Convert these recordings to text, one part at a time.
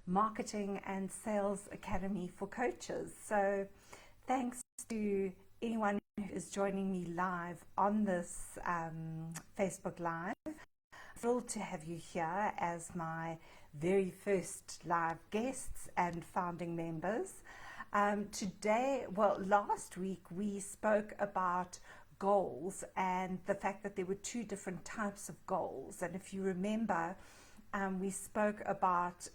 Marketing and Sales Academy for Coaches. So thanks to anyone who is joining me live on this Facebook Live. Thrilled to have you here as my very first live guests and founding members. Last week we spoke about goals and the fact that there were two different types of goals. And if you remember, we spoke about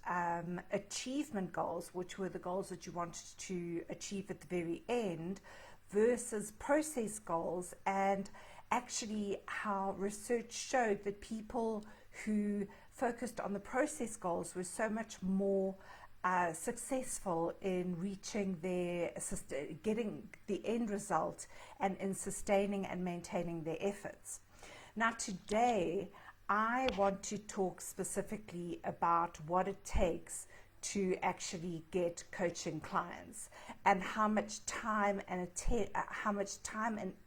achievement goals, which were the goals that you wanted to achieve at the very end, versus process goals, and actually how research showed that people who focused on the process goals were so much more successful in reaching getting the end result and in sustaining and maintaining their efforts. Now today I want to talk specifically about what it takes to actually get coaching clients, and how much time and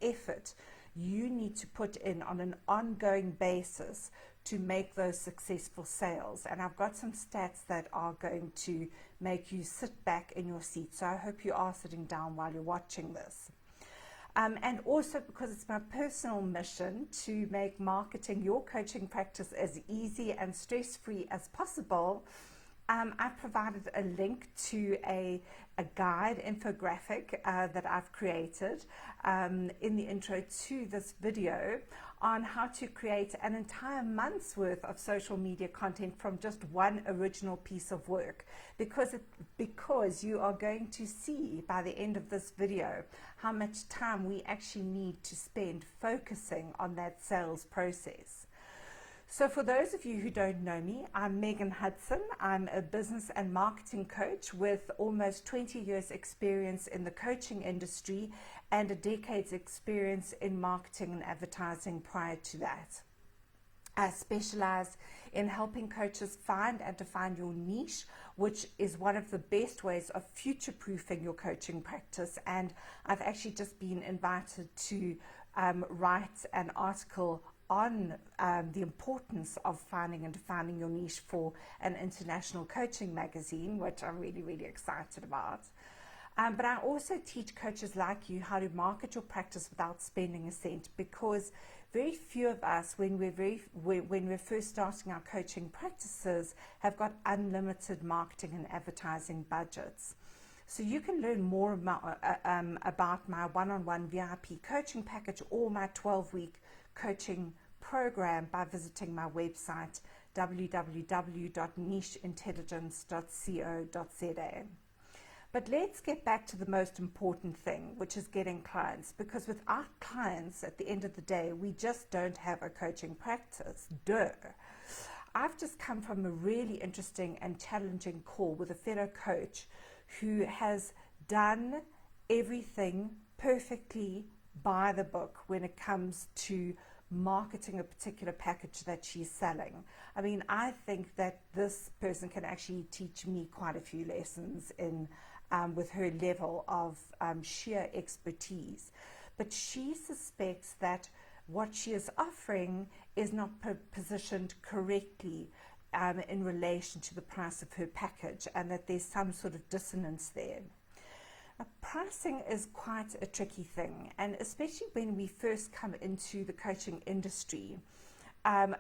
effort you need to put in on an ongoing basis to make those successful sales. And I've got some stats that are going to make you sit back in your seat. So I hope you are sitting down while you're watching this. And also, because it's my personal mission to make marketing your coaching practice as easy and stress-free as possible, I've provided a link to a guide infographic that I've created in the intro to this video on how to create an entire month's worth of social media content from just one original piece of work, because you are going to see by the end of this video how much time we actually need to spend focusing on that sales process. So for those of you who don't know me, I'm Megan Hudson. I'm a business and marketing coach with almost 20 years experience in the coaching industry and a decade's experience in marketing and advertising prior to that. I specialize in helping coaches find and define your niche, which is one of the best ways of future-proofing your coaching practice. And I've actually just been invited to write an article on the importance of finding and defining your niche for an international coaching magazine, which I'm really, really excited about. But I also teach coaches like you how to market your practice without spending a cent, because very few of us, when we're first starting our coaching practices, have got unlimited marketing and advertising budgets. So you can learn more about my one-on-one VIP coaching package or my 12-week coaching program by visiting my website www.nicheintelligence.co.za. But let's get back to the most important thing, which is getting clients, because without clients at the end of the day, we just don't have a coaching practice. Duh. I've just come from a really interesting and challenging call with a fellow coach who has done everything perfectly by the book when it comes to marketing a particular package that she's selling. I mean, I think that this person can actually teach me quite a few lessons in with her level of sheer expertise. But she suspects that what she is offering is not positioned correctly in relation to the price of her package, and that there's some sort of dissonance there. Pricing is quite a tricky thing, and especially when we first come into the coaching industry. I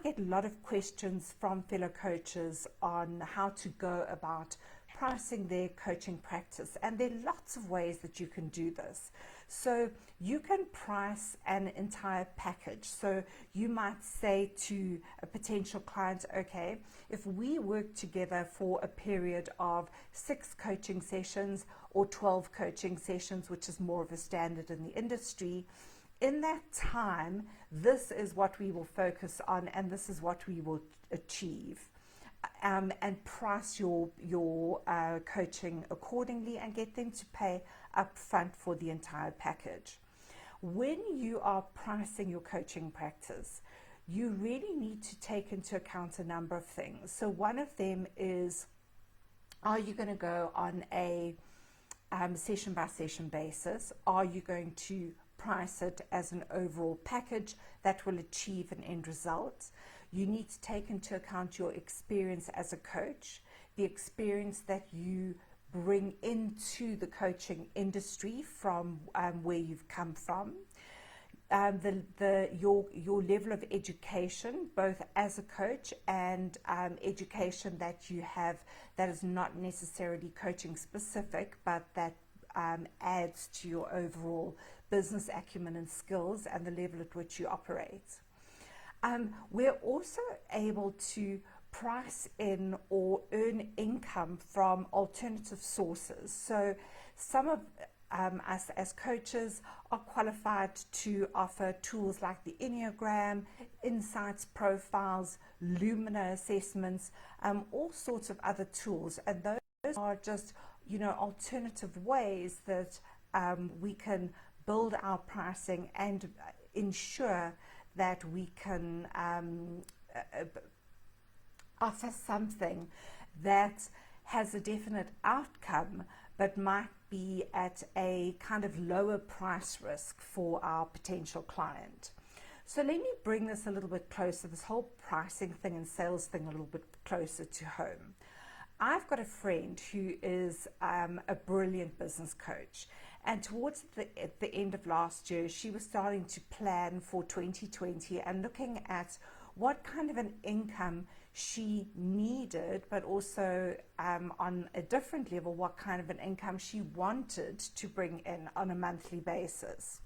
get a lot of questions from fellow coaches on how to go about pricing their coaching practice, and there are lots of ways that you can do this. So you can price an entire package. So you might say to a potential client, okay, if we work together for a period of 6 coaching sessions or 12 coaching sessions, which is more of a standard in the industry, in that time, this is what we will focus on, and this is what we will achieve. And price your coaching accordingly, and get them to pay up front for the entire package. When you are pricing your coaching practice, you really need to take into account a number of things. So one of them is, are you going to go on a session by session basis? Are you going to price it as an overall package that will achieve an end result? You need to take into account your experience as a coach. the experience that you bring into the coaching industry from where you've come from, your level of education, both as a coach and education that you have that is not necessarily coaching specific, but that adds to your overall business acumen and skills and the level at which you operate. We're also able to price in or earn income from alternative sources. So some of us as coaches are qualified to offer tools like the Enneagram, Insights profiles, Lumina assessments, all sorts of other tools. And those are just, alternative ways that we can build our pricing and ensure that we can offer something that has a definite outcome, but might be at a kind of lower price risk for our potential client. So let me bring this a little bit closer, this whole pricing thing and sales thing a little bit closer to home. I've got a friend who is a brilliant business coach, and towards the end of last year, she was starting to plan for 2020 and looking at what kind of an income she needed, but also on a different level, what kind of an income she wanted to bring in on a monthly basis.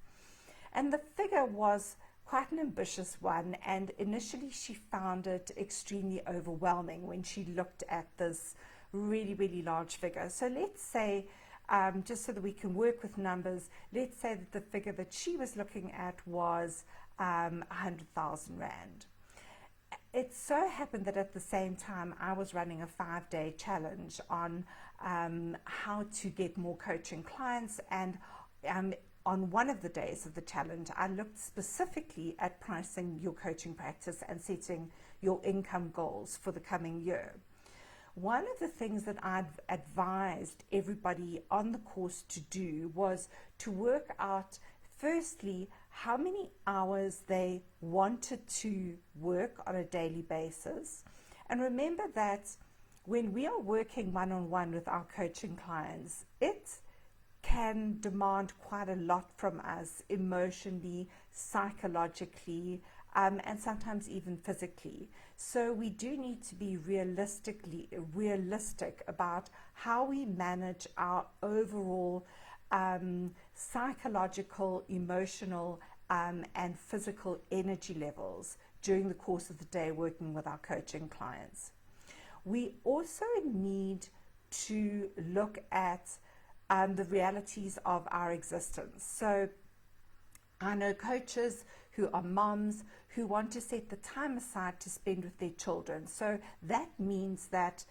And the figure was quite an ambitious one, and initially she found it extremely overwhelming when she looked at this really, really large figure. So let's say, just so that we can work with numbers, let's say that the figure that she was looking at was 100,000 Rand. It so happened that at the same time I was running a 5-day challenge on how to get more coaching clients, and on one of the days of the challenge I looked specifically at pricing your coaching practice and setting your income goals for the coming year. One of the things that I've advised everybody on the course to do was to work out, firstly, how many hours they wanted to work on a daily basis. And remember that when we are working one-on-one with our coaching clients, it can demand quite a lot from us emotionally, psychologically, and sometimes even physically. So we do need to be realistic about how we manage our overall psychological, emotional, and physical energy levels during the course of the day working with our coaching clients. We also need to look at the realities of our existence. So I know coaches who are moms who want to set the time aside to spend with their children. So that means that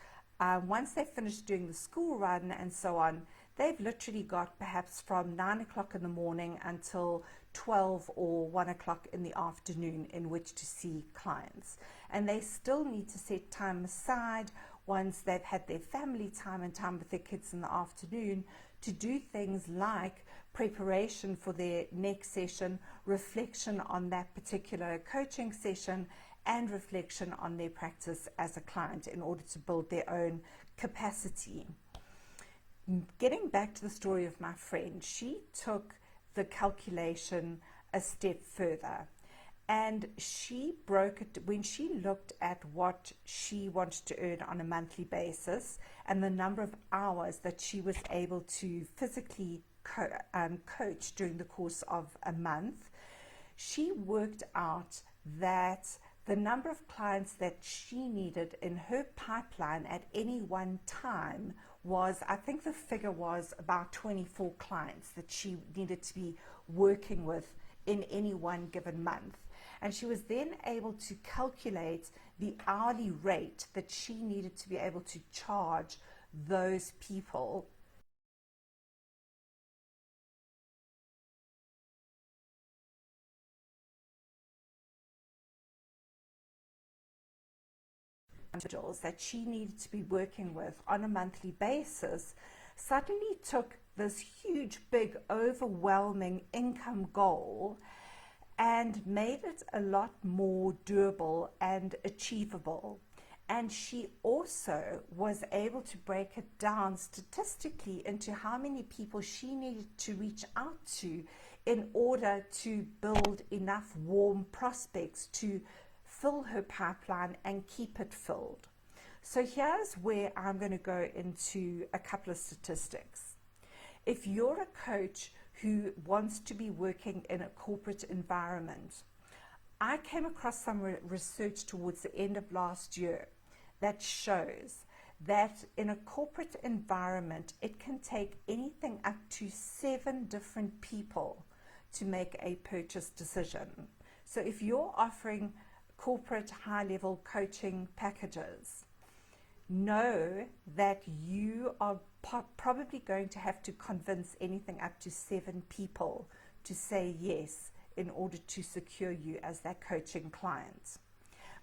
once they've finished doing the school run and so on, they've literally got perhaps from 9 o'clock in the morning until 12 or 1 o'clock in the afternoon in which to see clients. And they still need to set time aside once they've had their family time and time with their kids in the afternoon to do things like preparation for their next session, reflection on that particular coaching session, and reflection on their practice as a client in order to build their own capacity. Getting back to the story of my friend, she took the calculation a step further, and she broke it when she looked at what she wanted to earn on a monthly basis and the number of hours that she was able to physically coach during the course of a month. She worked out that the number of clients that she needed in her pipeline at any one time was, I think the figure was about 24 clients that she needed to be working with in any one given month. And she was then able to calculate the hourly rate that she needed to be able to charge those people that she needed to be working with on a monthly basis, suddenly took this huge, big, overwhelming income goal and made it a lot more doable and achievable. And she also was able to break it down statistically into how many people she needed to reach out to in order to build enough warm prospects to fill her pipeline and keep it filled. So here's where I'm going to go into a couple of statistics. If you're a coach who wants to be working in a corporate environment, I came across some research towards the end of last year that shows that in a corporate environment, it can take anything up to 7 different people to make a purchase decision. So if you're offering corporate high-level coaching packages, know that you are probably going to have to convince anything up to 7 people to say yes in order to secure you as that coaching client.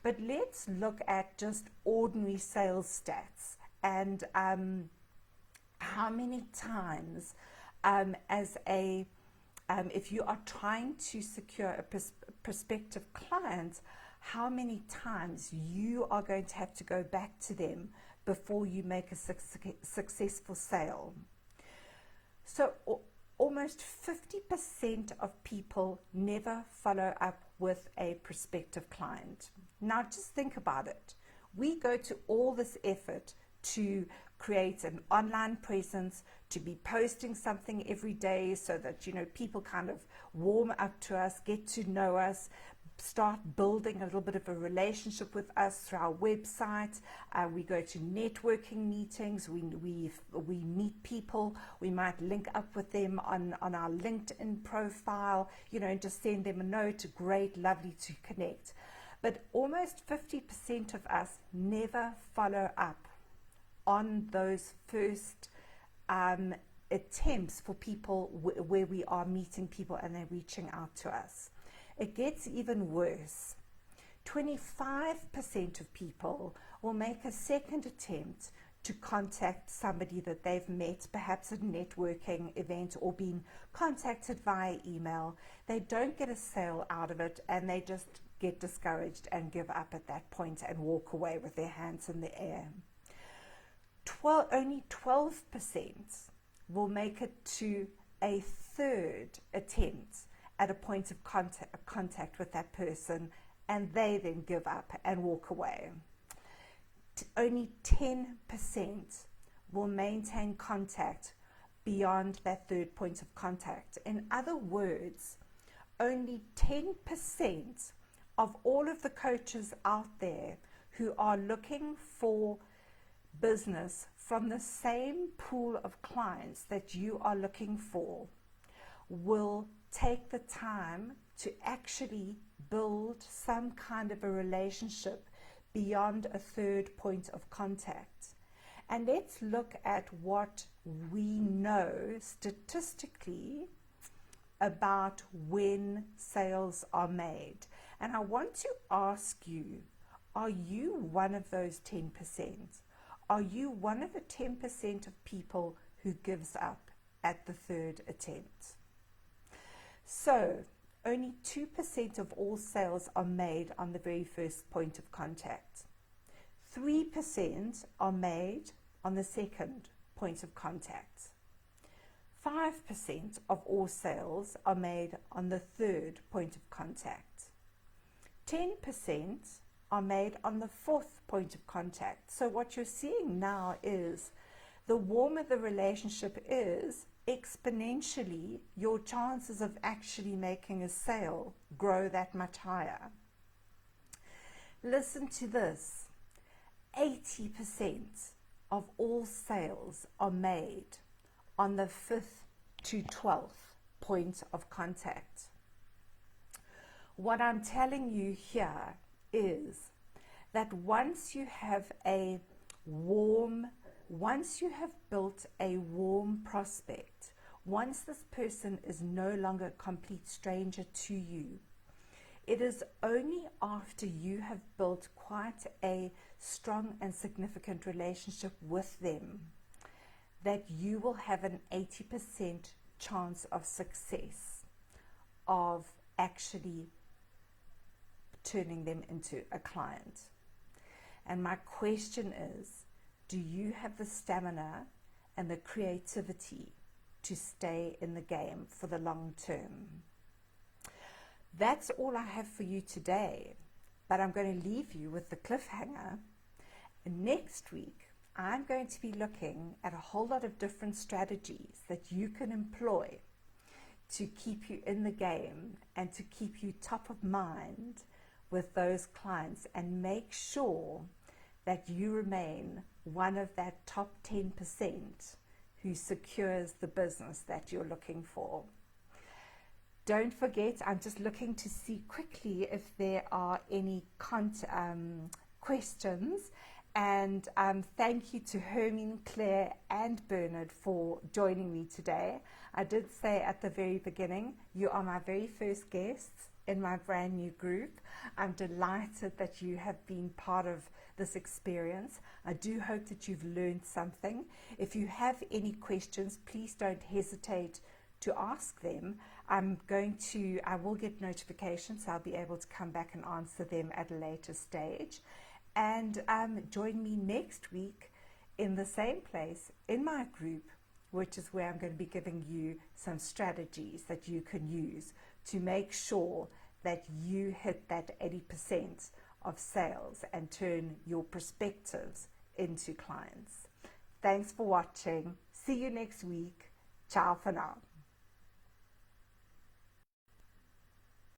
But let's look at just ordinary sales stats and how many times if you are trying to secure a prospective client, how many times you are going to have to go back to them before you make a successful sale. So almost 50% of people never follow up with a prospective client. Now just think about it. We go to all this effort to create an online presence, to be posting something every day so that, people kind of warm up to us, get to know us, start building a little bit of a relationship with us through our website. We go to networking meetings, we meet people, we might link up with them on our LinkedIn profile, and just send them a note. Great, lovely to connect. But almost 50% of us never follow up on those first attempts for people where we are meeting people and they're reaching out to us. It gets even worse. 25% of people will make a second attempt to contact somebody that they've met, perhaps at a networking event or been contacted via email. They don't get a sale out of it and they just get discouraged and give up at that point and walk away with their hands in the air. Only 12% will make it to a third attempt at a point of contact with that person, and they then give up and walk away. Only 10% will maintain contact beyond that third point of contact. In other words, only 10% of all of the coaches out there who are looking for business from the same pool of clients that you are looking for will take the time to actually build some kind of a relationship beyond a third point of contact. And let's look at what we know statistically about when sales are made. And I want to ask you, are you one of those 10%? Are you one of the 10% of people who gives up at the third attempt? So, only 2% of all sales are made on the very first point of contact. 3% are made on the second point of contact. 5% of all sales are made on the third point of contact. 10% are made on the fourth point of contact. So what you're seeing now is the warmer the relationship is, exponentially your chances of actually making a sale grow that much higher. Listen to this. 80% of all sales are made on the 5th to 12th point of contact. What I'm telling you here is that once you have built a warm prospect, once this person is no longer a complete stranger to you, it is only after you have built quite a strong and significant relationship with them that you will have an 80% chance of success of actually turning them into a client. And my question is, do you have the stamina and the creativity to stay in the game for the long term? That's all I have for you today, but I'm going to leave you with the cliffhanger. Next week, I'm going to be looking at a whole lot of different strategies that you can employ to keep you in the game and to keep you top of mind with those clients and make sure that you remain one of that top 10% who secures the business that you're looking for. Don't forget, I'm just looking to see quickly if there are any questions. And thank you to Hermine, Claire, and Bernard for joining me today. I did say at the very beginning, you are my very first guests in my brand new group. I'm delighted that you have been part of this experience. I do hope that you've learned something. If you have any questions, please don't hesitate to ask them. I will get notifications, so I'll be able to come back and answer them at a later stage. And join me next week in the same place in my group, which is where I'm going to be giving you some strategies that you can use to make sure that you hit that 80% of sales and turn your prospectives into clients. Thanks for watching. See you next week. Ciao for now.